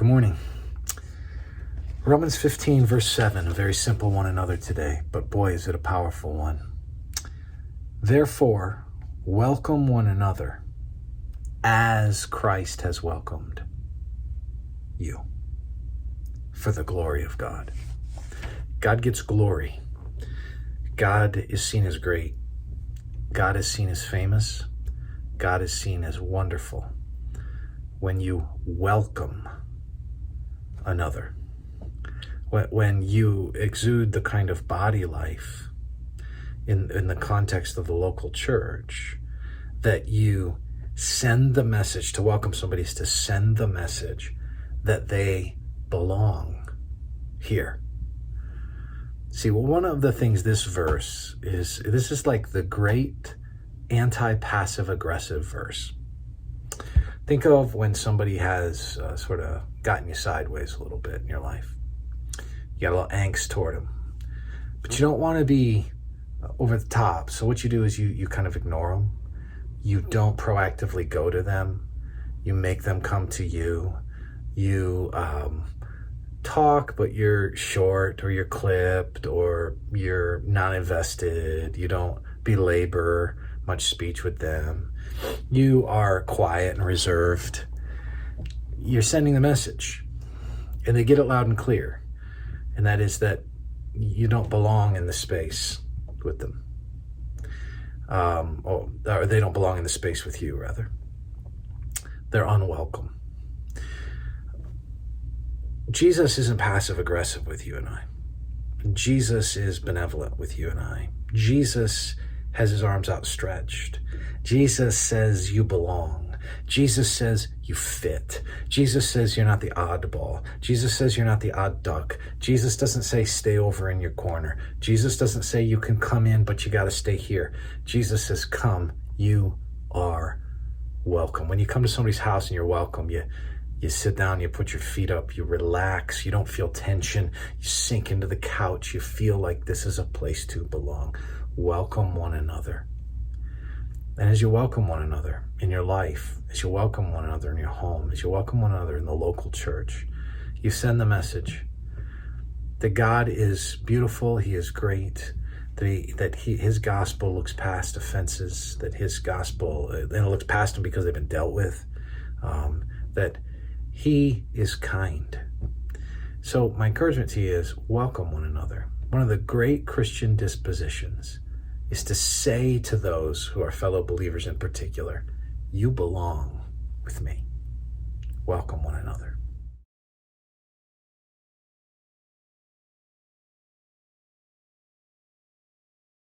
Good morning. Romans 15, verse 7, a very simple one another today, but boy, is it a powerful one. Therefore, welcome one another as Christ has welcomed you for the glory of God. God gets glory. God is seen as great. God is seen as famous. God is seen as wonderful when you welcome another. When you exude the kind of body life in the context of the local church, that you send the message. To welcome somebody is to send the message that they belong here. See, well, one of the things this verse is, this is like the great anti-passive aggressive verse. Think of when somebody has sort of gotten you sideways a little bit in your life. You got a little angst toward them, but you don't want to be over the top. So what you do is you kind of ignore them. You don't proactively go to them. You make them come to you. You talk, but you're short, or you're clipped, or you're not invested. You don't belabor much speech with them. You are quiet and reserved. You're sending the message, and they get it loud and clear. And that is that you don't belong in the space with them. Or they don't belong in the space with you, rather. They're unwelcome. Jesus isn't passive aggressive with you and I. Jesus is benevolent with you and I. Jesus has his arms outstretched. Jesus says you belong. Jesus says you fit. Jesus says you're not the oddball. Jesus says you're not the odd duck. Jesus doesn't say stay over in your corner. Jesus doesn't say you can come in, but you got to stay here. Jesus says come, you are welcome. When you come to somebody's house and you're welcome, you sit down, you put your feet up, you relax, you don't feel tension, you sink into the couch, you feel like this is a place to belong. Welcome one another. And as you welcome one another in your life, as you welcome one another in your home, as you welcome one another in the local church, you send the message that God is beautiful, he is great, that his gospel looks past offenses, that his gospel, and it looks past them because they've been dealt with, that he is kind. So my encouragement to you is welcome one another. One of the great Christian dispositions is to say to those who are fellow believers in particular, you belong with me. Welcome one another.